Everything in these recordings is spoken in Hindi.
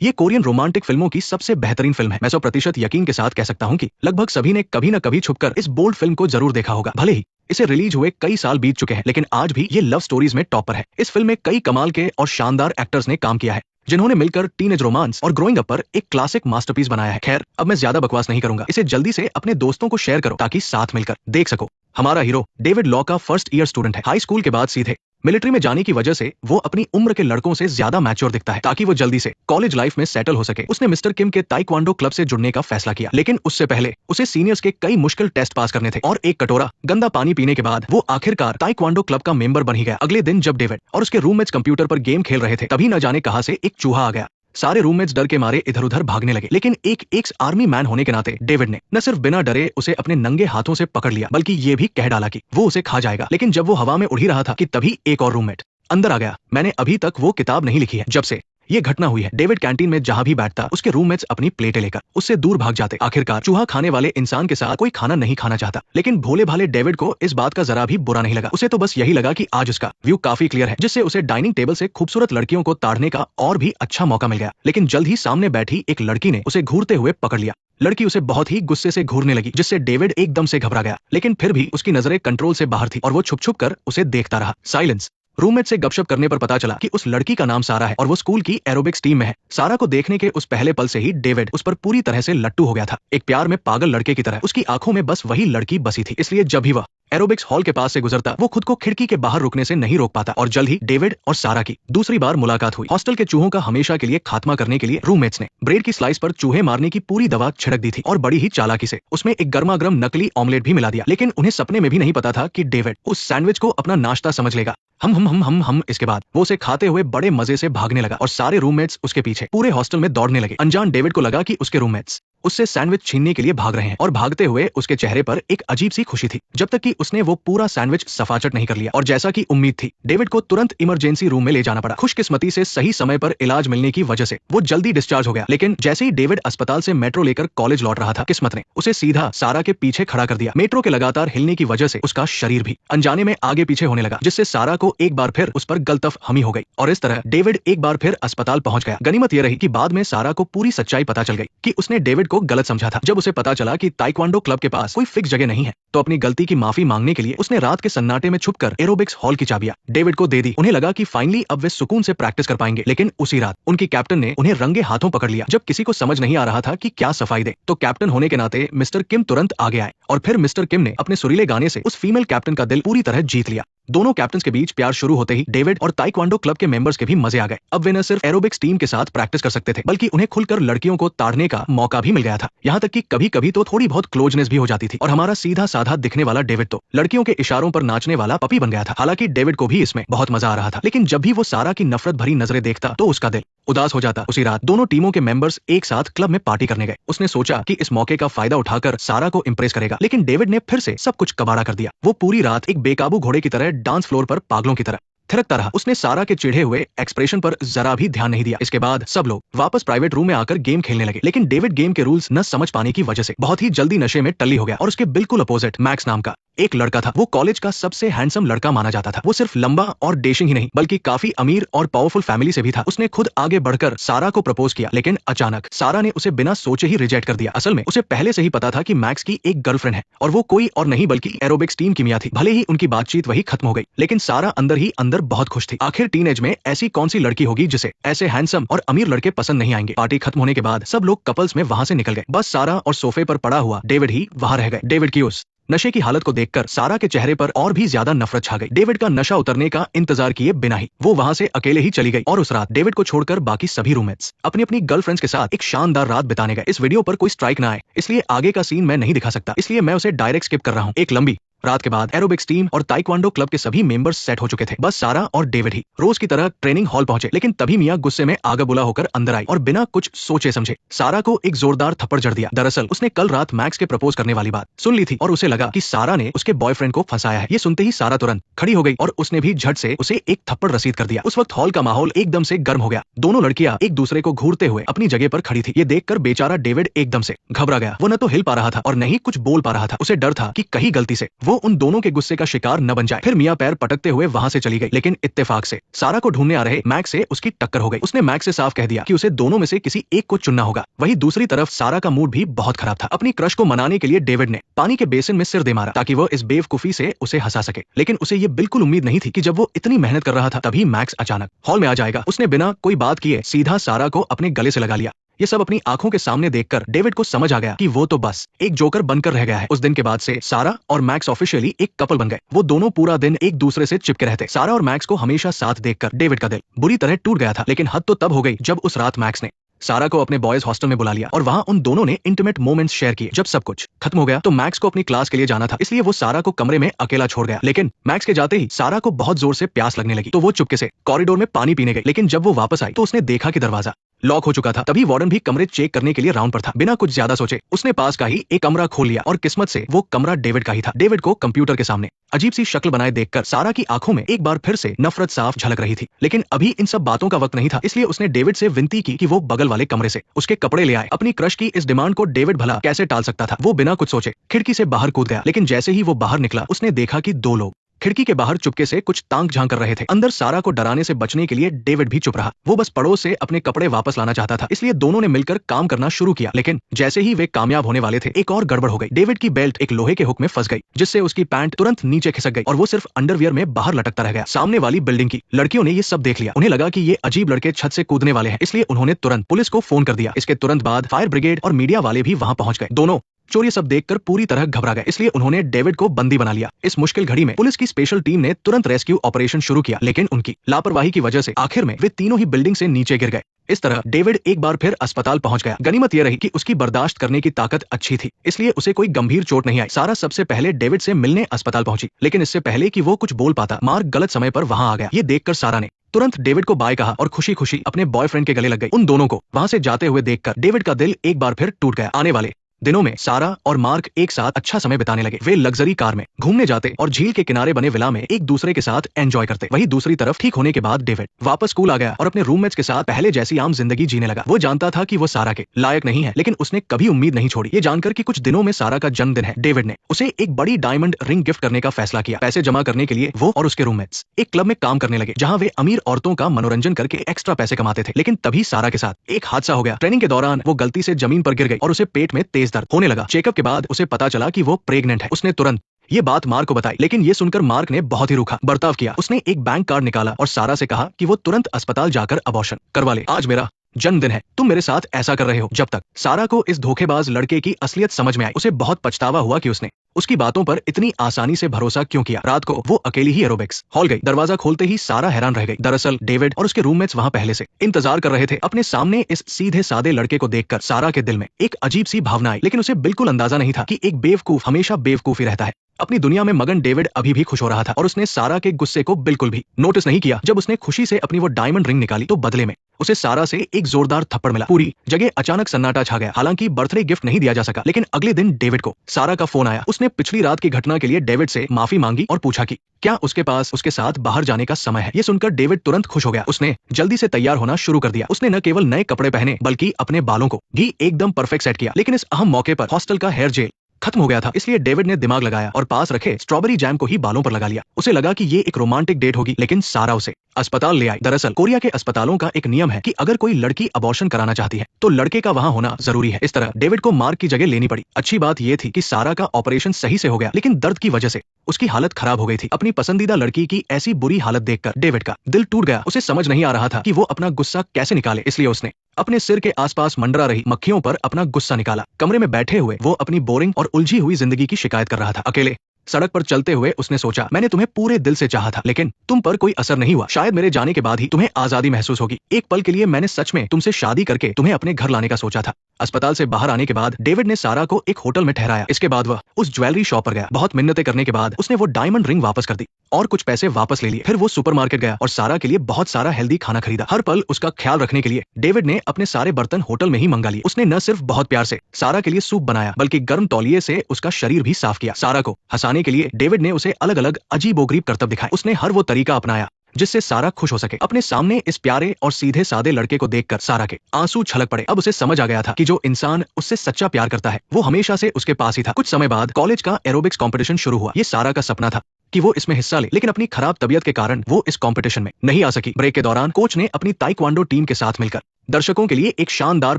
ये कोरियन रोमांटिक फिल्मों की सबसे बेहतरीन फिल्म है। मैं 100% यकीन के साथ कह सकता हूँ कि लगभग सभी ने कभी न कभी छुपकर इस बोल्ड फिल्म को जरूर देखा होगा। भले ही इसे रिलीज हुए कई साल बीत चुके हैं, लेकिन आज भी ये लव स्टोरीज में टॉपर है। इस फिल्म में कई कमाल के और शानदार एक्टर्स ने काम किया है, जिन्होंने मिलकर टीनेज रोमांस और ग्रोइंग अप पर एक क्लासिक मास्टरपीस बनाया है। खैर, अब मैं ज्यादा बकवास नहीं करूंगा, इसे जल्दी से अपने दोस्तों को शेयर करो ताकि साथ मिलकर देख सको। हमारा हीरो डेविड लॉ का फर्स्ट ईयर स्टूडेंट है। हाई स्कूल के बाद सीधे मिलिट्री में जाने की वजह से वो अपनी उम्र के लड़कों से ज्यादा मैच्योर दिखता है ताकि वो जल्दी से कॉलेज लाइफ में सेटल हो सके। उसने मिस्टर किम के ताइक्वांडो क्लब से जुड़ने का फैसला किया, लेकिन उससे पहले उसे सीनियर्स के कई मुश्किल टेस्ट पास करने थे और एक कटोरा गंदा पानी पीने के बाद वो आखिरकार ताइक्वांडो क्लब का मेंबर बन ही गया। अगले दिन जब डेविड और उसके रूममेट्स कंप्यूटर पर गेम खेल रहे थे, तभी न जाने कहां से एक चूहा आ गया। सारे रूममेट्स डर के मारे इधर उधर भागने लगे, लेकिन एक एक्स आर्मी मैन होने के नाते डेविड ने न सिर्फ बिना डरे उसे अपने नंगे हाथों से पकड़ लिया, बल्कि ये भी कह डाला कि वो उसे खा जाएगा। लेकिन जब वो हवा में उड़ ही रहा था कि तभी एक और रूममेट अंदर आ गया। मैंने अभी तक वो किताब नहीं लिखी है जब से ये घटना हुई है। डेविड कैंटीन में जहां भी बैठता, उसके रूममेट्स अपनी प्लेटें लेकर उससे दूर भाग जाते। आखिरकार चूहा खाने वाले इंसान के साथ कोई खाना नहीं खाना चाहता, लेकिन भोले भाले डेविड को इस बात का जरा भी बुरा नहीं लगा। उसे तो बस यही लगा कि आज उसका व्यू काफी क्लियर है, जिससे उसे डाइनिंग टेबल से खूबसूरत लड़कियों को ताड़ने का और भी अच्छा मौका मिल गया। लेकिन जल्द ही सामने बैठी एक लड़की ने उसे घूरते हुए पकड़ लिया। लड़की उसे बहुत ही गुस्से से घूरने लगी, जिससे डेविड एकदम से घबरा गया, लेकिन फिर भी उसकी नजरें कंट्रोल से बाहर थी और वो छुप छुप कर उसे देखता रहा। साइलेंस। रूममेट से गपशप करने पर पता चला कि उस लड़की का नाम सारा है और वो स्कूल की एरोबिक्स टीम में है। सारा को देखने के उस पहले पल से ही डेविड उस पर पूरी तरह से लट्टू हो गया था। एक प्यार में पागल लड़के की तरह उसकी आंखों में बस वही लड़की बसी थी, इसलिए जब भी वह एरोबिक्स हॉल के पास से गुजरता, वो खुद को खिड़की के बाहर रुकने से नहीं रोक पाता। और जल्द ही डेविड और सारा की दूसरी बार मुलाकात हुई। हॉस्टल के चूहों का हमेशा के लिए खात्मा करने के लिए रूममेट्स ने ब्रेड की स्लाइस पर चूहे मारने की पूरी दवा छिड़क दी थी और बड़ी ही चालाकी से उसमें एक गर्मा गर्म नकली ऑमलेट भी मिला दिया। लेकिन उन्हें सपने में भी नहीं पता था कि डेविड उस सैंडविच को अपना नाश्ता समझ लेगा। हम इसके बाद वो उसे खाते हुए बड़े मजे से भागने लगा और सारे रूममेट्स उसके पीछे पूरे हॉस्टल में दौड़ने लगे। अनजान डेविड को लगा कि उसके रूममेट्स उससे सैंडविच छीनने के लिए भाग रहे हैं और भागते हुए उसके चेहरे पर एक अजीब सी खुशी थी, जब तक कि उसने वो पूरा सैंडविच सफाचट नहीं कर लिया। और जैसा कि उम्मीद थी, डेविड को तुरंत इमरजेंसी रूम में ले जाना पड़ा। खुशकिस्मती से सही समय पर इलाज मिलने की वजह से वो जल्दी डिस्चार्ज हो गया। लेकिन जैसे ही डेविड अस्पताल से मेट्रो लेकर कॉलेज लौट रहा था, किस्मत ने उसे सीधा सारा के पीछे खड़ा कर दिया। मेट्रो के लगातार हिलने की वजह से उसका शरीर भी अनजाने में आगे पीछे होने लगा, जिससे सारा को एक बार फिर उस पर गलतफ हमी हो गई और इस तरह डेविड एक बार फिर अस्पताल पहुंच गया। गनीमत यह रही कि बाद में सारा को पूरी सच्चाई पता चल गई कि उसने डेविड को गलत समझा था। जब उसे पता चला कि ताइक्वांडो क्लब के पास कोई फिक्स जगह नहीं है, तो अपनी गलती की माफी मांगने के लिए उसने रात के सन्नाटे में छुपकर एरोबिक्स हॉल की चाबियां डेविड को दे दी। उन्हें लगा कि फाइनली अब वे सुकून से प्रैक्टिस कर पाएंगे, लेकिन उसी रात उनकी कैप्टन ने उन्हें रंगे हाथों पकड़ लिया। जब किसी को समझ नहीं आ रहा था कि क्या सफाई दे, तो कैप्टन होने के नाते मिस्टर किम तुरंत आगे आए और फिर मिस्टर किम ने अपने सुरीले गाने से उस फीमेल कैप्टन का दिल पूरी तरह जीत लिया। दोनों कैप्टन्स के बीच प्यार शुरू होते ही डेविड और ताइक्वांडो क्लब के मेंबर्स के भी मजे आ गए। अब वे न सिर्फ एरोबिक्स टीम के साथ प्रैक्टिस कर सकते थे, बल्कि उन्हें खुलकर लड़कियों को ताड़ने का मौका भी मिल गया था। यहाँ तक कि कभी कभी तो थोड़ी बहुत क्लोजनेस भी हो जाती थी और हमारा सीधा साधा दिखने वाला डेविड तो लड़कियों के इशारों पर नाचने वाला पपी बन गया था। हालांकि डेविड को भी इसमें बहुत मजा आ रहा था, लेकिन जब भी वो सारा की नफरत भरी नजरें देखता तो उसका दिल उदास हो जाता। उसी रात दोनों टीमों के मेंबर्स एक साथ क्लब में पार्टी करने गए। उसने सोचा कि इस मौके का फायदा उठाकर सारा को इम्प्रेस करेगा, लेकिन डेविड ने फिर से सब कुछ कबाड़ा कर दिया। वो पूरी रात एक बेकाबू घोड़े की तरह डांस फ्लोर पर पागलों की तरह थिरकता रहा। उसने सारा के चिढ़े हुए एक्सप्रेशन पर जरा भी ध्यान नहीं दिया। इसके बाद सब लोग वापस प्राइवेट रूम में आकर गेम खेलने लगे, लेकिन डेविड गेम के रूल्स न समझ पाने की वजह से बहुत ही जल्दी नशे में टल्ली हो गया और उसके बिल्कुल अपोजिट मैक्स नाम का एक लड़का था। वो कॉलेज का सबसे हैंडसम लड़का माना जाता था। वो सिर्फ लंबा और डेशिंग ही नहीं, बल्कि काफी अमीर और पावरफुल फैमिली से भी था। उसने खुद आगे बढ़कर सारा को प्रपोज किया, लेकिन अचानक सारा ने उसे बिना सोचे ही रिजेक्ट कर दिया। असल में उसे पहले से ही पता था कि मैक्स की एक गर्लफ्रेंड है और वो कोई और नहीं बल्कि एरोबिक्स टीम की मिया थी। भले ही उनकी बातचीत वही खत्म हो गई, लेकिन सारा अंदर ही अंदर बहुत खुश थी। आखिर टीनेज में ऐसी कौन सी लड़की होगी जिसे ऐसे हैंडसम और अमीर लड़के पसंद नहीं आएंगे। पार्टी खत्म होने के बाद सब लोग कपल्स में वहां से निकल गए। बस सारा और सोफे पर पड़ा हुआ डेविड ही वहां रह गए। डेविड की उस नशे की हालत को देखकर सारा के चेहरे पर और भी ज्यादा नफरत छा गई। डेविड का नशा उतरने का इंतजार किए बिना ही वो वहां से अकेले ही चली गई और उस रात डेविड को छोड़कर बाकी सभी रूममेट्स अपनी अपनी गर्लफ्रेंड्स के साथ एक शानदार रात बिताने गए। इस वीडियो पर कोई स्ट्राइक ना आए, इसलिए आगे का सीन मैं नहीं दिखा सकता, इसलिए मैं उसे डायरेक्ट स्किप कर रहा हूँ। एक लंबी रात के बाद एरोबिक्स टीम और ताइक्वांडो क्लब के सभी मेंबर्स सेट हो चुके थे। बस सारा और डेविड ही रोज की तरह ट्रेनिंग हॉल पहुंचे, लेकिन तभी मियां गुस्से में आगा बुला होकर अंदर आई और बिना कुछ सोचे समझे सारा को एक जोरदार थप्पड़ जड़ दिया। दरअसल उसने कल रात मैक्स के प्रपोज करने वाली बात सुन ली थी और उसे लगा कि सारा ने उसके बॉयफ्रेंड को फंसाया है। ये सुनते ही सारा तुरंत खड़ी हो गई और उसने भी झट से उसे एक थप्पड़ रसीद कर दिया। उस वक्त हॉल का माहौल एकदम से गर्म हो गया। दोनों लड़कियां एक दूसरे को घूरते हुए अपनी जगह पर खड़ी थी। ये देखकर बेचारा डेविड एकदम से घबरा गया। वो न तो हिल पा रहा था और न ही कुछ बोल पा रहा था। उसे डर था कि कहीं गलती से वो उन दोनों के गुस्से का शिकार न बन जाए। फिर मिया पैर पटकते हुए वहां से चली गई, लेकिन इत्तेफाक से सारा को ढूंढने आ रहे मैक्स से उसकी टक्कर हो गई। उसने मैक्स से साफ कह दिया कि उसे दोनों में से किसी एक को चुनना होगा। वहीं दूसरी तरफ सारा का मूड भी बहुत खराब था। अपनी क्रश को मनाने के लिए डेविड ने पानी के बेसिन में सिर दे मारा ताकि वो इस बेवकूफी से उसे हंसा सके, लेकिन उसे ये बिल्कुल उम्मीद नहीं थी कि जब वो इतनी मेहनत कर रहा था तभी मैक्स अचानक हॉल में आ जाएगा। उसने बिना कोई बात किए सीधा सारा को अपने गले से लगा लिया। ये सब अपनी आंखों के सामने देखकर डेविड को समझ आ गया कि वो तो बस एक जोकर बनकर रह गया है। उस दिन के बाद से सारा और मैक्स ऑफिशियली एक कपल बन गए। वो दोनों पूरा दिन एक दूसरे से चिपके रहते। सारा और मैक्स को हमेशा साथ देखकर डेविड का दिल बुरी तरह टूट गया था, लेकिन हद तो तब हो गई जब उस रात मैक्स ने सारा को अपने बॉयज हॉस्टल में बुला लिया और वहां उन दोनों ने इंटीमेट मोमेंट्स शेयर किए। जब सब कुछ खत्म हो गया तो मैक्स को अपनी क्लास के लिए जाना था, इसलिए वो सारा को कमरे में अकेला छोड़ गया। लेकिन मैक्स के जाते ही सारा को बहुत जोर से प्यास लगने लगी, तो वो चुपके से कॉरिडोर में पानी पीने गई। लेकिन जब वो वापस आई तो उसने देखा कि दरवाजा लॉक हो चुका था। तभी वार्डन भी कमरे चेक करने के लिए राउंड पर था। बिना कुछ ज्यादा सोचे उसने पास का ही एक कमरा खोल लिया और किस्मत से वो कमरा डेविड का ही था। डेविड को कंप्यूटर के सामने अजीब सी शक्ल बनाए देखकर सारा की आंखों में एक बार फिर से नफरत साफ झलक रही थी। लेकिन अभी इन सब बातों का वक्त नहीं था, इसलिए उसने डेविड से विनती की कि वो बगल वाले कमरे से उसके कपड़े ले आए। अपनी क्रश की इस डिमांड को डेविड भला कैसे टाल सकता था। वो बिना कुछ सोचे खिड़की से बाहर कूद गया, लेकिन जैसे ही वो बाहर निकला उसने देखा कि दो लोग खिड़की के बाहर चुपके से कुछ तांग झांक कर रहे थे। अंदर सारा को डराने से बचने के लिए डेविड भी चुप रहा। वो बस पड़ोस से अपने कपड़े वापस लाना चाहता था, इसलिए दोनों ने मिलकर काम करना शुरू किया। लेकिन जैसे ही वे कामयाब होने वाले थे एक और गड़बड़ हो गई। डेविड की बेल्ट एक लोहे के हुक में फंस गई, जिससे उसकी पैंट तुरंत नीचे खिसक गई और वो सिर्फ अंडरवियर में बाहर लटकता रह गया। सामने वाली बिल्डिंग की लड़कियों ने ये सब देख लिया। उन्हें लगा कि ये अजीब लड़के छत से कूदने वाले हैं, इसलिए उन्होंने तुरंत पुलिस को फोन कर दिया। इसके तुरंत बाद फायर ब्रिगेड और मीडिया वाले भी वहां पहुंच गए। दोनों चोर ये सब देखकर पूरी तरह घबरा गए, इसलिए उन्होंने डेविड को बंदी बना लिया। इस मुश्किल घड़ी में पुलिस की स्पेशल टीम ने तुरंत रेस्क्यू ऑपरेशन शुरू किया, लेकिन उनकी लापरवाही की वजह से आखिर में वे तीनों ही बिल्डिंग से नीचे गिर गए। इस तरह डेविड एक बार फिर अस्पताल पहुंच गया। गनीमत यह रही कि उसकी बर्दाश्त करने की ताकत अच्छी थी, इसलिए उसे कोई गंभीर चोट नहीं आई। सारा सबसे पहले डेविड से मिलने अस्पताल पहुंची, लेकिन इससे पहले कि वो कुछ बोल पाता मार्क गलत समय पर वहां आ गया। ये देखकर सारा ने तुरंत डेविड को बाय कहा और खुशी खुशी अपने बॉयफ्रेंड के गले लग गई। उन दोनों को वहां से जाते हुए देखकर डेविड का दिल एक बार फिर टूट गया। आने वाले दिनों में सारा और मार्क एक साथ अच्छा समय बिताने लगे। वे लग्जरी कार में घूमने जाते और झील के किनारे बने विला में एक दूसरे के साथ एंजॉय करते। वहीं दूसरी तरफ ठीक होने के बाद डेविड वापस स्कूल आ गया और अपने रूममेट्स के साथ पहले जैसी आम जिंदगी जीने लगा। वो जानता था कि वो सारा के लायक नहीं है, लेकिन उसने कभी उम्मीद नहीं छोड़ी। ये जानकर कि कुछ दिनों में सारा का जन्मदिन है, डेविड ने उसे एक बड़ी डायमंड रिंग गिफ्ट करने का फैसला किया। पैसे जमा करने के लिए वो और उसके रूममेट्स एक क्लब में काम करने लगे, जहाँ वे अमीर औरतों का मनोरंजन करके एक्स्ट्रा पैसे कमाते थे। लेकिन तभी सारा के साथ एक हादसा हो गया। ट्रेनिंग के दौरान वो गलती से जमीन पर गिर गई और उसे पेट में तेज दर्द होने लगा। चेकअप के बाद उसे पता चला कि वो प्रेग्नेंट है। उसने तुरंत ये बात मार्क को बताई, लेकिन ये सुनकर मार्क ने बहुत ही रूखा बर्ताव किया। उसने एक बैंक कार्ड निकाला और सारा से कहा कि वो तुरंत अस्पताल जाकर अबॉर्शन करवा ले। आज मेरा जन्मदिन है, तुम मेरे साथ ऐसा कर रहे हो। जब तक सारा को इस धोखेबाज लड़के की असलियत समझ में आई, उसे बहुत पछतावा हुआ कि उसने उसकी बातों पर इतनी आसानी से भरोसा क्यों किया। रात को वो अकेली ही एरोबिक्स हॉल गई। दरवाजा खोलते ही सारा हैरान रह गई। दरअसल डेविड और उसके रूममेट्स वहां पहले से इंतजार कर रहे थे। अपने सामने इस सीधे सादे लड़के को देखकर सारा के दिल में एक अजीब सी भावना आई, लेकिन उसे बिल्कुल अंदाजा नहीं था कि एक बेवकूफ हमेशा बेवकूफ ही रहता है। अपनी दुनिया में मगन डेविड अभी भी खुश हो रहा था और उसने सारा के गुस्से को बिल्कुल भी नोटिस नहीं किया। जब उसने खुशी से अपनी वो डायमंड रिंग निकाली तो बदले में उसे सारा से एक जोरदार थप्पड़ मिला। पूरी जगह अचानक सन्नाटा छा गया। हालांकि बर्थडे गिफ्ट नहीं दिया जा सका, लेकिन अगले दिन डेविड को सारा का फोन आया। उसने पिछली रात की घटना के लिए डेविड से माफी मांगी और पूछा कि क्या उसके पास उसके साथ बाहर जाने का समय है। ये सुनकर डेविड तुरंत खुश हो गया। उसने जल्दी से तैयार होना शुरू कर दिया। उसने न केवल नए कपड़े पहने बल्कि अपने बालों को भी एकदम परफेक्ट सेट किया। लेकिन इस अहम मौके पर हॉस्टल का हेयर जेल खत्म हो गया था, इसलिए डेविड ने दिमाग लगाया और पास रखे स्ट्रॉबेरी जैम को ही बालों पर लगा लिया। उसे लगा कि ये एक रोमांटिक डेट होगी, लेकिन सारा उसे अस्पताल ले आई। दरअसल कोरिया के अस्पतालों का एक नियम है कि अगर कोई लड़की अबॉर्शन कराना चाहती है तो लड़के का वहां होना जरूरी है। इस तरह डेविड को मार्क की जगह लेनी पड़ी। अच्छी बात यह थी कि सारा का ऑपरेशन सही से हो गया, लेकिन दर्द की वजह से उसकी हालत खराब हो गई थी। अपनी पसंदीदा लड़की की ऐसी बुरी हालत देखकर डेविड का दिल टूट गया। उसे समझ नहीं आ रहा था कि वो अपना गुस्सा कैसे निकाले, इसलिए उसने अपने सिर के आसपास मंडरा रही मक्खियों पर अपना गुस्सा निकाला। कमरे में बैठे हुए वो अपनी बोरिंग और उलझी हुई जिंदगी की शिकायत कर रहा था। अकेले सड़क पर चलते हुए उसने सोचा, मैंने तुम्हें पूरे दिल से चाहा था, लेकिन तुम पर कोई असर नहीं हुआ। शायद मेरे जाने के बाद ही तुम्हें आजादी महसूस होगी। एक पल के लिए मैंने सच में तुमसे शादी करके तुम्हें अपने घर लाने का सोचा था। अस्पताल से बाहर आने के बाद डेविड ने सारा को एक होटल में ठहराया। इसके बाद वह उस ज्वेलरी शॉप पर गया। बहुत मिन्नतें करने के बाद उसने वो डायमंड रिंग वापस कर दी और कुछ पैसे वापस ले लिए। फिर वो सुपरमार्केट गया और सारा के लिए बहुत सारा हेल्दी खाना खरीदा। हर पल उसका ख्याल रखने के लिए डेविड ने अपने सारे बर्तन होटल में ही मंगा लिए। उसने न सिर्फ बहुत प्यार से सारा के लिए सूप बनाया, बल्कि गर्म तौलिए से उसका शरीर भी साफ किया। सारा को हंसाने के लिए डेविड ने उसे अलग अलग अजीबोगरीब करतब दिखाए। उसने हर वो तरीका अपनाया जिससे सारा खुश हो सके। अपने सामने इस प्यारे और सीधे सादे लड़के को देखकर सारा के आंसू छलक पड़े। अब उसे समझ आ गया था कि जो इंसान उससे सच्चा प्यार करता है वो हमेशा से उसके पास ही था। कुछ समय बाद कॉलेज का एरोबिक्स कंपटीशन शुरू हुआ। ये सारा का सपना था कि वो इसमें हिस्सा ले, लेकिन अपनी खराब तबीयत के कारण वो इस कंपटीशन में नहीं आ सकी। ब्रेक के दौरान कोच ने अपनी ताइक्वांडो टीम के साथ मिलकर दर्शकों के लिए एक शानदार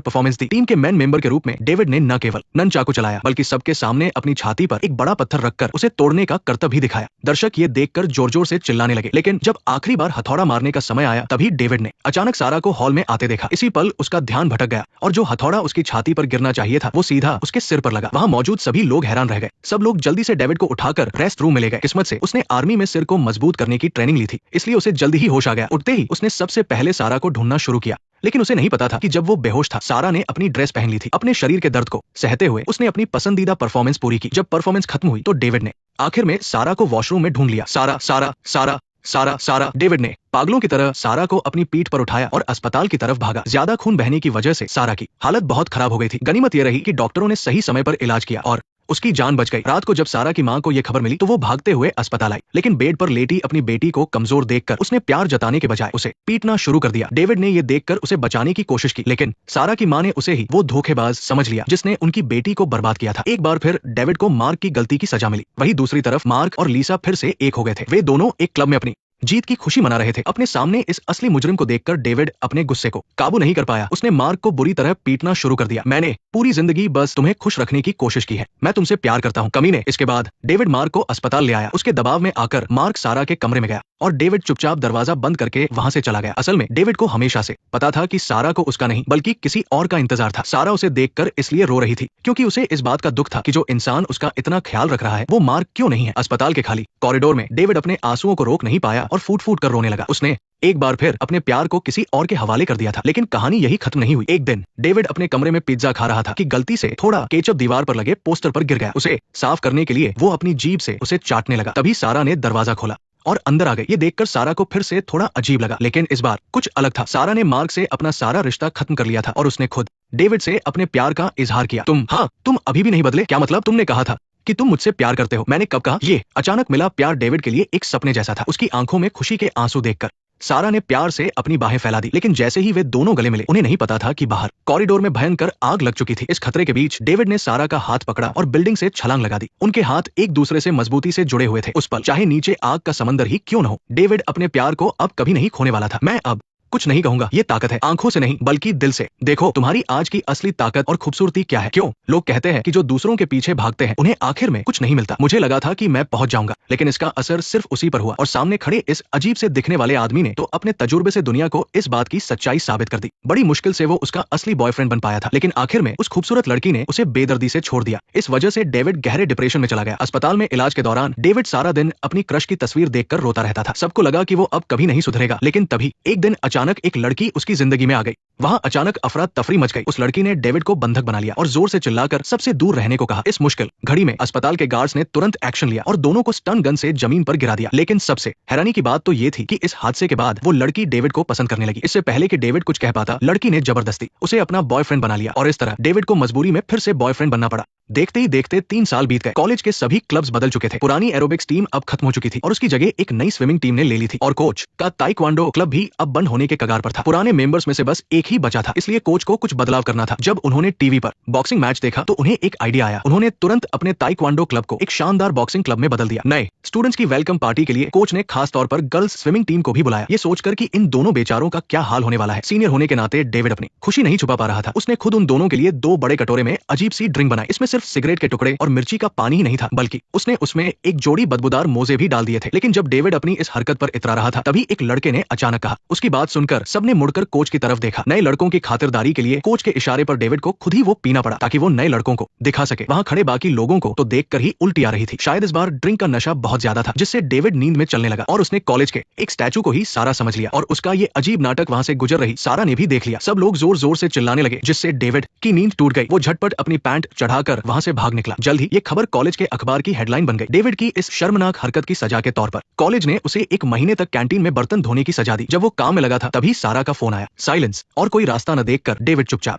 परफॉर्मेंस दी। टीम के मेन मेंबर के रूप में डेविड ने न केवल ननचाकू चलाया बल्कि सबके सामने अपनी छाती पर एक बड़ा पत्थर रखकर उसे तोड़ने का करतब भी दिखाया। दर्शक ये देखकर जोर जोर से चिल्लाने लगे, लेकिन जब आखिरी बार हथौड़ा मारने का समय आया तभी डेविड ने अचानक सारा को हॉल में आते देखा। इसी पल उसका ध्यान भटक गया और जो हथौड़ा उसकी छाती पर गिरना चाहिए था वो सीधा उसके सिर पर लगा। वहाँ मौजूद सभी लोग हैरान रह गए। सब लोग जल्दी से डेविड को उठाकर रेस्ट रूम में ले गए। किस्मत से उसने आर्मी में सिर को मजबूत करने की ट्रेनिंग ली थी, इसलिए उसे जल्दी ही होश आ गया। उठते ही उसने सबसे पहले सारा को ढूंढना शुरू किया, लेकिन उसे नहीं पता था कि जब वो बेहोश था सारा ने अपनी ड्रेस पहन ली थी। अपने शरीर के दर्द को सहते हुए उसने अपनी पसंदीदा परफॉर्मेंस पूरी की। जब परफॉर्मेंस खत्म हुई तो डेविड ने आखिर में सारा को वॉशरूम में ढूंढ लिया। सारा सारा सारा सारा सारा। डेविड ने पागलों की तरह सारा को अपनी पीठ पर उठाया और अस्पताल की तरफ भागा। ज्यादा खून बहने की वजह से सारा की हालत बहुत खराब हो गई थी। गनीमत यह रही कि डॉक्टरों ने सही समय पर इलाज किया और उसकी जान बच गई। रात को जब सारा की मां को यह खबर मिली तो वो भागते हुए अस्पताल आई, लेकिन बेड पर लेटी अपनी बेटी को कमजोर देखकर उसने प्यार जताने के बजाय उसे पीटना शुरू कर दिया। डेविड ने यह देखकर उसे बचाने की कोशिश की, लेकिन सारा की मां ने उसे ही वो धोखेबाज समझ लिया जिसने उनकी बेटी को बर्बाद किया था। एक बार फिर डेविड को मार्क की गलती की सजा मिली। वहीं दूसरी तरफ मार्क और लीसा फिर से एक हो गए थे। वे दोनों एक क्लब में अपनी जीत की खुशी मना रहे थे। अपने सामने इस असली मुजरिम को देखकर डेविड अपने गुस्से को काबू नहीं कर पाया। उसने मार्क को बुरी तरह पीटना शुरू कर दिया। मैंने पूरी जिंदगी बस तुम्हें खुश रखने की कोशिश की है, मैं तुमसे प्यार करता हूँ, कमीने। इसके बाद डेविड मार्क को अस्पताल ले आया। उसके दबाव में आकर मार्क सारा के कमरे में गया और डेविड चुपचाप दरवाजा बंद करके वहां से चला गया। असल में डेविड को हमेशा से पता था कि सारा को उसका नहीं बल्कि किसी और का इंतजार था। सारा उसे देखकर इसलिए रो रही थी क्योंकि उसे इस बात का दुख था कि जो इंसान उसका इतना ख्याल रख रहा है वो मार्क क्यों नहीं है। अस्पताल के खाली कॉरिडोर में डेविड अपने आंसुओं को रोक नहीं पाया और फूट फूट कर रोने लगा। उसने एक बार फिर अपने प्यार को किसी और के हवाले कर दिया था, लेकिन कहानी यही खत्म नहीं हुई। एक दिन डेविड अपने कमरे में पिज्जा खा रहा था कि गलती से थोड़ा केचप दीवार पर लगे पोस्टर पर गिर गया। उसे साफ करने के लिए वो अपनी जीभ से उसे चाटने लगा। तभी सारा ने दरवाजा खोला और अंदर आ गई। ये देखकर सारा को फिर से थोड़ा अजीब लगा, लेकिन इस बार कुछ अलग था। सारा ने मार्क से अपना सारा रिश्ता खत्म कर लिया था और उसने खुद डेविड से अपने प्यार का इजहार किया। तुम अभी भी नहीं बदले? क्या मतलब? तुमने कहा था कि तुम मुझसे प्यार करते हो। मैंने कब कहा? ये अचानक मिला प्यार डेविड के लिए एक सपने जैसा था। उसकी आंखों में खुशी के आंसू देखकर सारा ने प्यार से अपनी बाहें फैला दी, लेकिन जैसे ही वे दोनों गले मिले उन्हें नहीं पता था कि बाहर कॉरिडोर में भयंकर आग लग चुकी थी। इस खतरे के बीच डेविड ने सारा का हाथ पकड़ा और बिल्डिंग से छलांग लगा दी। उनके हाथ एक दूसरे से मजबूती से जुड़े हुए थे। उस पल चाहे नीचे आग का समंदर ही क्यों न हो, डेविड अपने प्यार को अब कभी नहीं खोने वाला था। मैं अब कुछ नहीं कहूंगा, ये ताकत है आंखों से नहीं बल्कि दिल से। देखो तुम्हारी आज की असली ताकत और खूबसूरती क्या है। क्यों लोग कहते हैं कि जो दूसरों के पीछे भागते हैं उन्हें आखिर में कुछ नहीं मिलता। मुझे लगा था कि मैं पहुंच जाऊंगा, लेकिन इसका असर सिर्फ उसी पर हुआ और सामने खड़े इस अजीब से दिखने वाले आदमी ने तो अपने तजुर्बे से दुनिया को इस बात की सच्चाई साबित कर दी। बड़ी मुश्किल से वो उसका असली बॉयफ्रेंड बन पाया था, लेकिन आखिर में उस खूबसूरत लड़की ने उसे बेदर्दी से छोड़ दिया। इस वजह से डेविड गहरे डिप्रेशन में चला गया। अस्पताल में इलाज के दौरान डेविड सारा दिन अपनी क्रश की तस्वीर देखकर रोता रहता था। सबको लगा कि वो अब कभी नहीं सुधरेगा, लेकिन तभी एक दिन अचानक एक लड़की उसकी जिंदगी में आ गई। वहाँ अचानक अफरा तफरी मच गई। उस लड़की ने डेविड को बंधक बना लिया और जोर से चिल्लाकर सबसे दूर रहने को कहा। इस मुश्किल घड़ी में अस्पताल के गार्ड्स ने तुरंत एक्शन लिया और दोनों को स्टन गन से जमीन पर गिरा दिया। लेकिन सबसे हैरानी की बात तो ये थी कि इस हादसे के बाद वो लड़की डेविड को पसंद करने लगी। इससे पहले कि डेविड कुछ कह पाता, लड़की ने जबरदस्ती उसे अपना बॉयफ्रेंड बना लिया और इस तरह डेविड को मजबूरी में फिर से बॉयफ्रेंड बनना पड़ा। देखते ही देखते 3 साल बीत गए। कॉलेज के सभी क्लब्स बदल चुके थे। पुरानी एरोबिक्स टीम अब खत्म हो चुकी थी और उसकी जगह एक नई स्विमिंग टीम ने ले ली थी और कोच का ताइक्वांडो क्लब भी अब बंद होने के कगार पर था। पुराने मेंबर्स में से बस एक ही बचा था, इसलिए कोच को कुछ बदलाव करना था। जब उन्होंने टीवी पर बॉक्सिंग मैच देखा तो उन्हें एक आइडिया आया। उन्होंने तुरंत अपने ताइक्वांडो क्लब को एक शानदार बॉक्सिंग क्लब में बदल दिया। नए स्टूडेंट्स की वेलकम पार्टी के लिए कोच ने खास तौर पर गर्ल्स स्विमिंग टीम को भी बुलाया, ये सोचकर कि इन दोनों बेचारों का क्या हाल होने वाला है। सीनियर होने के नाते डेविड अपनी खुशी नहीं छुपा पा रहा था। उसने खुद उन दोनों के लिए 2 बड़े कटोरे में अजीब सी ड्रिंक बनाई। इसमें सिर्फ सिगरेट के टुकड़े और मिर्ची का पानी ही नहीं था, बल्कि उसने उसमें एक जोड़ी बदबूदार मोजे भी डाल दिए थे। लेकिन जब डेविड अपनी इस हरकत पर इतरा रहा था तभी एक लड़के ने अचानक कहा। उसकी बात सुनकर सबने मुड़कर कोच की तरफ देखा। नए लड़कों की खातिरदारी के लिए कोच के इशारे पर डेविड को खुद ही वो पीना पड़ा ताकि वो नए लड़कों को दिखा सके। वहां खड़े बाकी लोगों को तो देखकर ही उल्टी आ रही थी। शायद इस बार ड्रिंक का नशा बहुत ज्यादा था, जिससे डेविड नींद में चलने लगा और उसने कॉलेज के एक स्टैचू को ही सारा समझ लिया और उसका ये अजीब नाटक वहां से गुजर रही सारा ने भी देख लिया। सब लोग जोर जोर से चिल्लाने लगे, जिससे डेविड की नींद टूट गई। वो झटपट अपनी पैंट चढ़ाकर वहां से भाग निकला। जल्द ही ये खबर कॉलेज के अखबार की हेडलाइन बन गई। डेविड की इस शर्मनाक हरकत की सजा के तौर पर कॉलेज ने उसे 1 महीने तक कैंटीन में बर्तन धोने की सजा दी। जब वो काम में लगा था तभी सारा का फोन आया। साइलेंस और कोई रास्ता न देखकर डेविड चुपचाप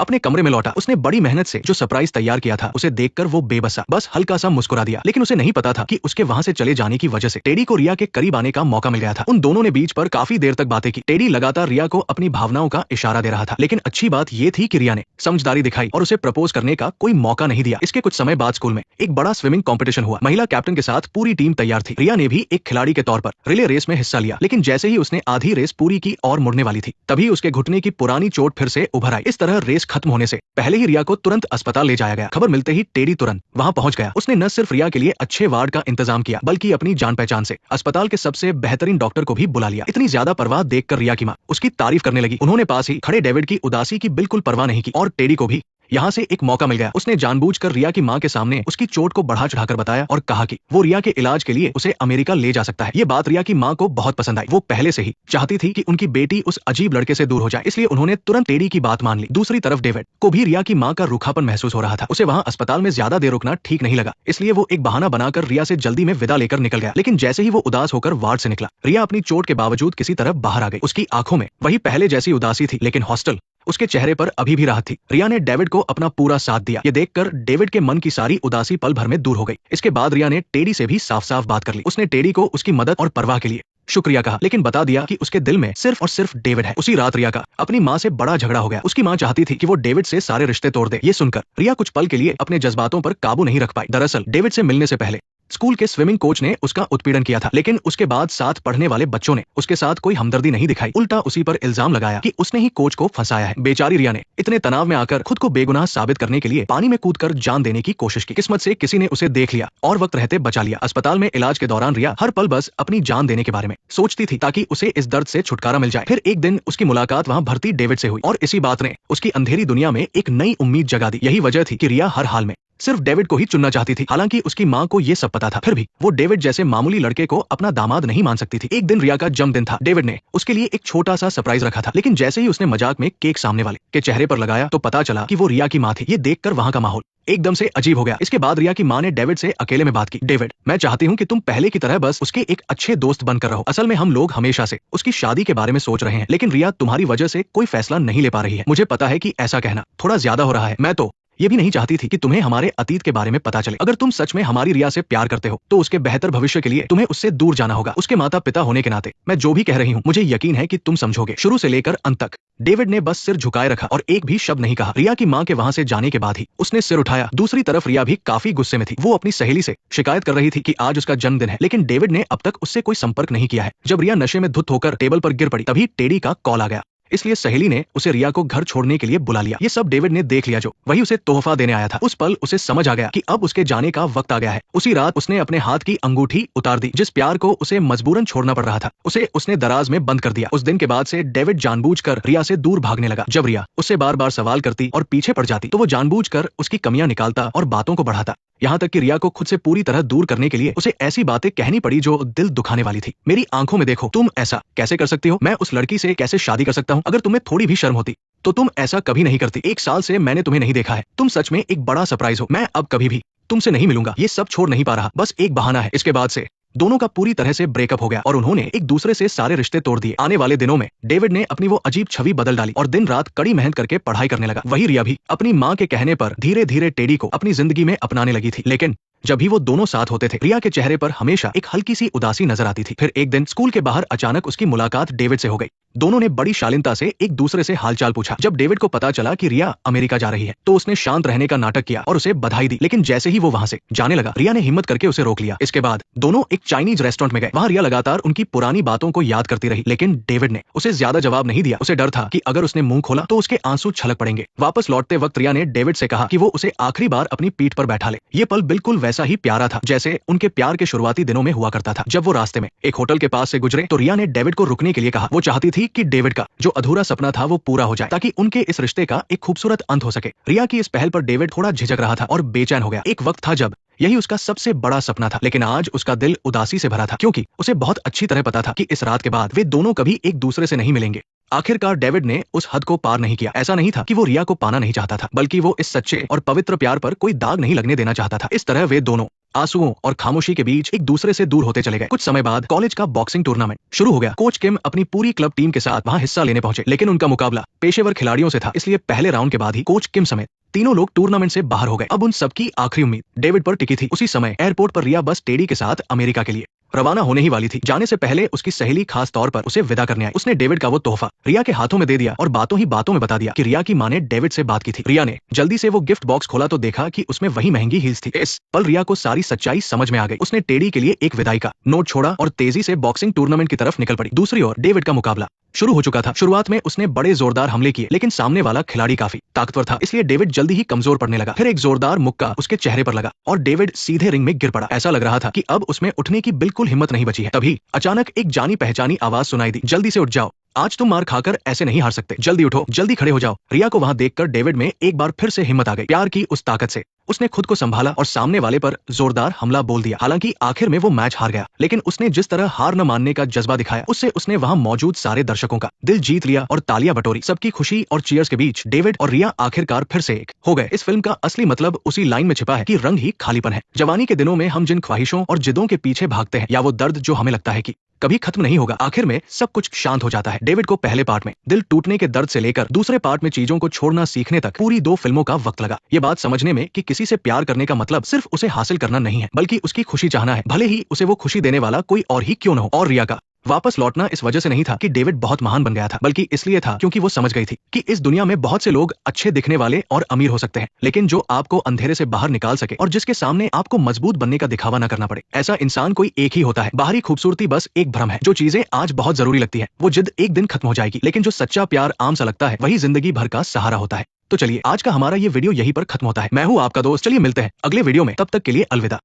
अपने कमरे में लौटा। उसने बड़ी मेहनत से जो सरप्राइज तैयार किया था उसे देखकर वो बेबसा बस हल्का सा मुस्कुरा दिया, लेकिन उसे नहीं पता था कि उसके वहां से चले जाने की वजह से टेडी को रिया के करीब आने का मौका मिल गया था। उन दोनों ने बीच पर काफी देर तक बातें की। टेडी लगातार रिया को अपनी भावनाओं का इशारा दे रहा था, लेकिन अच्छी बात ये थी कि रिया ने समझदारी दिखाई और उसे प्रपोज करने का कोई मौका नहीं दिया। इसके कुछ समय बाद स्कूल में एक बड़ा स्विमिंग कंपटीशन हुआ। महिला कैप्टन के साथ पूरी टीम तैयार थी। रिया ने भी एक खिलाड़ी के तौर पर रिले रेस में हिस्सा लिया, लेकिन जैसे ही उसने आधी रेस पूरी की और मुड़ने वाली थी, तभी उसके घुटने की पुरानी चोट फिर से उभर आई। इस तरह रेस खत्म होने से पहले ही रिया को तुरंत अस्पताल ले जाया गया। खबर मिलते ही टेडी तुरंत वहां पहुंच गया। उसने न सिर्फ रिया के लिए अच्छे वार्ड का इंतजाम किया, बल्कि अपनी जान पहचान से अस्पताल के सबसे बेहतरीन डॉक्टर को भी बुला लिया। इतनी ज्यादा परवाह देखकर रिया की मां उसकी तारीफ करने लगी। उन्होंने पास ही खड़े डेविड की उदासी की बिल्कुल परवाह नहीं की और टेडी को भी यहाँ से एक मौका मिल गया। उसने जानबूझकर रिया की मां के सामने उसकी चोट को बढ़ा चढ़ाकर बताया और कहा कि वो रिया के इलाज के लिए उसे अमेरिका ले जा सकता है। ये बात रिया की मां को बहुत पसंद आई। वो पहले से ही चाहती थी कि उनकी बेटी उस अजीब लड़के से दूर हो जाए, इसलिए उन्होंने तुरंत टेडी की बात मान ली। दूसरी तरफ डेविड को भी रिया की मां का रूखापन महसूस हो रहा था। उसे वहां अस्पताल में ज्यादा देर रुकना ठीक नहीं लगा, इसलिए वो एक बहाना बनाकर रिया से जल्दी में विदा लेकर निकल गया। लेकिन जैसे ही वो उदास होकर वार्ड से निकला, रिया अपनी चोट के बावजूद किसी तरह बाहर आ गई। उसकी आंखों में वही पहले जैसी उदासी थी, लेकिन हॉस्टल उसके चेहरे पर अभी भी राहत थी। रिया ने डेविड को अपना पूरा साथ दिया। ये देखकर डेविड के मन की सारी उदासी पल भर में दूर हो गई। इसके बाद रिया ने टेडी से भी साफ साफ बात कर ली। उसने टेडी को उसकी मदद और परवाह के लिए शुक्रिया कहा, लेकिन बता दिया कि उसके दिल में सिर्फ और सिर्फ डेविड है। उसी रात रिया का अपनी मां से बड़ा झगड़ा हो गया। उसकी मां चाहती थी कि वो डेविड से सारे रिश्ते तोड़ दे। ये सुनकर रिया कुछ पल के लिए अपने जज्बातों पर काबू नहीं रख पाई। दरअसल डेविड से मिलने से पहले स्कूल के स्विमिंग कोच ने उसका उत्पीड़न किया था, लेकिन उसके बाद साथ पढ़ने वाले बच्चों ने उसके साथ कोई हमदर्दी नहीं दिखाई। उल्टा उसी पर इल्जाम लगाया कि उसने ही कोच को फंसाया है। बेचारी रिया ने इतने तनाव में आकर खुद को बेगुनाह साबित करने के लिए पानी में कूदकर जान देने की कोशिश की। किस्मत से किसी ने उसे देख लिया और वक्त रहते बचा लिया। अस्पताल में इलाज के दौरान रिया हर पल बस अपनी जान देने के बारे में सोचती थी, ताकि उसे इस दर्द से छुटकारा मिल जाए। फिर एक दिन उसकी मुलाकात वहाँ भर्ती डेविड से हुई और इसी बात ने उसकी अंधेरी दुनिया में एक नई उम्मीद जगा दी। यही वजह थी कि रिया हर हाल में सिर्फ डेविड को ही चुनना चाहती थी। हालांकि उसकी मां को ये सब पता था, फिर भी वो डेविड जैसे मामूली लड़के को अपना दामाद नहीं मान सकती थी। एक दिन रिया का जन्मदिन था। डेविड ने उसके लिए एक छोटा सा सरप्राइज रखा था, लेकिन जैसे ही उसने मजाक में केक सामने वाले के चेहरे पर लगाया तो पता चला कि वो रिया की मां थी। ये देखकर वहां का माहौल एकदम से अजीब हो गया। इसके बाद रिया की मां ने डेविड से अकेले में बात की। डेविड, मैं चाहती हूँ कि तुम पहले की तरह बस उसके एक अच्छे दोस्त बनकर रहो। असल में हम लोग हमेशा से उसकी शादी के बारे में सोच रहे हैं, लेकिन रिया तुम्हारी वजह से कोई फैसला नहीं ले पा रही है। मुझे पता है कि ऐसा कहना थोड़ा ज्यादा हो रहा है। मैं तो ये भी नहीं चाहती थी कि तुम्हें हमारे अतीत के बारे में पता चले। अगर तुम सच में हमारी रिया से प्यार करते हो तो उसके बेहतर भविष्य के लिए तुम्हें उससे दूर जाना होगा। उसके माता पिता होने के नाते मैं जो भी कह रही हूँ मुझे यकीन है कि तुम समझोगे। शुरू से लेकर अंत तक डेविड ने बस सिर झुकाए रखा और एक भी शब्द नहीं कहा। रिया की मां के वहां से जाने के बाद ही उसने सिर उठाया। दूसरी तरफ रिया भी काफी गुस्से में थी। वो अपनी सहेली से शिकायत कर रही थी कि आज उसका जन्मदिन है, लेकिन डेविड ने अब तक उससे कोई संपर्क नहीं किया है। जब रिया नशे में धुत होकर टेबल पर गिर पड़ी, तभी टेडी का कॉल आ गया। इसलिए सहेली ने उसे रिया को घर छोड़ने के लिए बुला लिया। ये सब डेविड ने देख लिया, जो वही उसे तोहफा देने आया था। उस पल उसे समझ आ गया कि अब उसके जाने का वक्त आ गया है। उसी रात उसने अपने हाथ की अंगूठी उतार दी। जिस प्यार को उसे मजबूरन छोड़ना पड़ रहा था, उसे उसने दराज में बंद कर दिया। उस दिन के बाद से डेविड जानबूझकर रिया से दूर भागने लगा। जब रिया उससे बार बार सवाल करती और पीछे पड़ जाती, तो वो जानबूझकर उसकी कमियां निकालता और बातों को बढ़ाता। यहाँ तक कि रिया को खुद से पूरी तरह दूर करने के लिए उसे ऐसी बातें कहनी पड़ी जो दिल दुखाने वाली थी। मेरी आंखों में देखो, तुम ऐसा कैसे कर सकती हो? मैं उस लड़की से कैसे शादी कर सकता हूँ? अगर तुम्हें थोड़ी भी शर्म होती तो तुम ऐसा कभी नहीं करती। 1 साल से मैंने तुम्हें नहीं देखा है। तुम सच में एक बड़ा सरप्राइज हो। मैं अब कभी भी तुमसे नहीं मिलूंगा। ये सब छोड़ नहीं पा रहा, बस एक बहाना है। इसके बाद से दोनों का पूरी तरह से ब्रेकअप हो गया और उन्होंने एक दूसरे से सारे रिश्ते तोड़ दिए। आने वाले दिनों में डेविड ने अपनी वो अजीब छवि बदल डाली और दिन रात कड़ी मेहनत करके पढ़ाई करने लगा। वही रिया भी अपनी मां के कहने पर धीरे धीरे टेडी को अपनी जिंदगी में अपनाने लगी थी। लेकिन जब भी वो दोनों साथ होते थे, रिया के चेहरे पर हमेशा एक हल्की सी उदासी नजर आती थी। फिर एक दिन स्कूल के बाहर अचानक उसकी मुलाकात डेविड से हो गई। दोनों ने बड़ी शालीनता से एक दूसरे से हालचाल पूछा। जब डेविड को पता चला कि रिया अमेरिका जा रही है, तो उसने शांत रहने का नाटक किया और उसे बधाई दी। लेकिन जैसे ही वो वहां से जाने लगा, रिया ने हिम्मत करके उसे रोक लिया। इसके बाद दोनों एक चाइनीज रेस्टोरेंट में गए। वहां रिया लगातार उनकी पुरानी बातों को याद करती रही, लेकिन डेविड ने उसे ज्यादा जवाब नहीं दिया। उसे डर था कि अगर उसने मुंह खोला तो उसके आंसू छलक पड़ेंगे। वापस लौटते वक्त रिया ने डेविड से कहा कि वो उसे आखिरी बार अपनी पीठ पर बैठा ले। ये पल बिल्कुल वैसा ही प्यारा था जैसे उनके प्यार के शुरुआती दिनों में हुआ करता था। जब वो रास्ते में एक होटल के पास से गुजरे, तो रिया ने डेविड को रुकने के लिए कहा। वो चाहती थी कि डेविड का जो अधूरा सपना था वो पूरा हो जाए, ताकि उनके इस रिश्ते का एक खूबसूरत अंत हो सके। रिया की इस पहल पर डेविड थोड़ा झिझक रहा था और बेचैन हो गया। एक वक्त था जब यही उसका सबसे बड़ा सपना था, लेकिन आज उसका दिल उदासी से भरा था, क्योंकि उसे बहुत अच्छी तरह पता था कि इस रात के बाद वे दोनों कभी एक दूसरे से नहीं मिलेंगे। आखिरकार डेविड ने उस हद को पार नहीं किया। ऐसा नहीं था कि वो रिया को पाना नहीं चाहता था, बल्कि वो इस सच्चे और पवित्र प्यार पर कोई दाग नहीं लगने देना चाहता था। इस तरह वे दोनों आंसुओं और खामोशी के बीच एक दूसरे से दूर होते चले गए। कुछ समय बाद कॉलेज का बॉक्सिंग टूर्नामेंट शुरू हो गया। कोच किम अपनी पूरी क्लब टीम के साथ वहां हिस्सा लेने पहुंचे, लेकिन उनका मुकाबला पेशेवर खिलाड़ियों से था, इसलिए पहले राउंड के बाद ही कोच किम समेत तीनों लोग टूर्नामेंट से बाहर हो गए। अब उन सबकी आखिरी उम्मीद डेविड पर टिकी थी। उसी समय एयरपोर्ट पर रिया बस टेडी के साथ अमेरिका के लिए रवाना होने ही वाली थी। जाने से पहले उसकी सहेली खास तौर पर उसे विदा करने आई। उसने डेविड का वो तोहफा रिया के हाथों में दे दिया और बातों ही बातों में बता दिया कि रिया की मां ने डेविड से बात की थी। रिया ने जल्दी से वो गिफ्ट बॉक्स खोला तो देखा कि उसमें वही महंगी हील्स थी। इस पल रिया को सारी सच्चाई समझ में आ गई। उसने टेडी के लिए एक विदाई का नोट छोड़ा और तेजी से बॉक्सिंग टूर्नामेंट की तरफ निकल पड़ी। दूसरी ओर डेविड का मुकाबला शुरू हो चुका था। शुरुआत में उसने बड़े जोरदार हमले किए, लेकिन सामने वाला खिलाड़ी काफी ताकतवर था, इसलिए डेविड जल्दी ही कमजोर पड़ने लगा। फिर एक जोरदार मुक्का उसके चेहरे पर लगा और डेविड सीधे रिंग में गिर पड़ा। ऐसा लग रहा था कि अब उसमें उठने की बिल्कुल हिम्मत नहीं बची है। तभी अचानक एक जानी पहचानी आवाज सुनाई दी, जल्दी से उठ जाओ, आज तुम मार खाकर ऐसे नहीं हार सकते, जल्दी उठो, जल्दी खड़े हो जाओ। रिया को वहां देखकर डेविड में एक बार फिर से हिम्मत आ गई। प्यार की उस ताकत से उसने खुद को संभाला और सामने वाले पर जोरदार हमला बोल दिया। हालांकि आखिर में वो मैच हार गया, लेकिन उसने जिस तरह हार न मानने का जज्बा दिखाया, उससे उसने वहां मौजूद सारे दर्शकों का दिल जीत लिया और तालियां बटोरी। सबकी खुशी और चीयर्स के बीच डेविड और रिया आखिरकार फिर से एक हो गए। इस फिल्म का असली मतलब उसी लाइन में छिपा है कि रंग ही खालीपन है। जवानी के दिनों में हम जिन ख्वाहिशों और जिदों के पीछे भागते हैं, या वो दर्द जो हमें लगता है कि कभी खत्म नहीं होगा, आखिर में सब कुछ शांत हो जाता है। डेविड को पहले पार्ट में दिल टूटने के दर्द से लेकर दूसरे पार्ट में चीजों को छोड़ना सीखने तक पूरी 2 फिल्मों का वक्त लगा। ये बात समझने में कि किसी से प्यार करने का मतलब सिर्फ उसे हासिल करना नहीं है, बल्कि उसकी खुशी चाहना है, भले ही उसे वो खुशी देने वाला कोई और ही क्यों न हो। और रिया का वापस लौटना इस वजह से नहीं था कि डेविड बहुत महान बन गया था, बल्कि इसलिए था क्योंकि वो समझ गई थी कि इस दुनिया में बहुत से लोग अच्छे दिखने वाले और अमीर हो सकते हैं, लेकिन जो आपको अंधेरे से बाहर निकाल सके और जिसके सामने आपको मजबूत बनने का दिखावा न करना पड़े, ऐसा इंसान कोई एक ही होता है। बाहरी खूबसूरती बस एक भ्रम है। जो चीजें आज बहुत जरूरी लगती है वो जिद एक दिन खत्म हो जाएगी, लेकिन जो सच्चा प्यार आम सा लगता है वही जिंदगी भर का सहारा होता है। तो चलिए आज का हमारा ये वीडियो यहीं पर खत्म होता है। मैं हूँ आपका दोस्त, चलिए मिलते हैं अगले वीडियो में, तब तक के लिए अलविदा।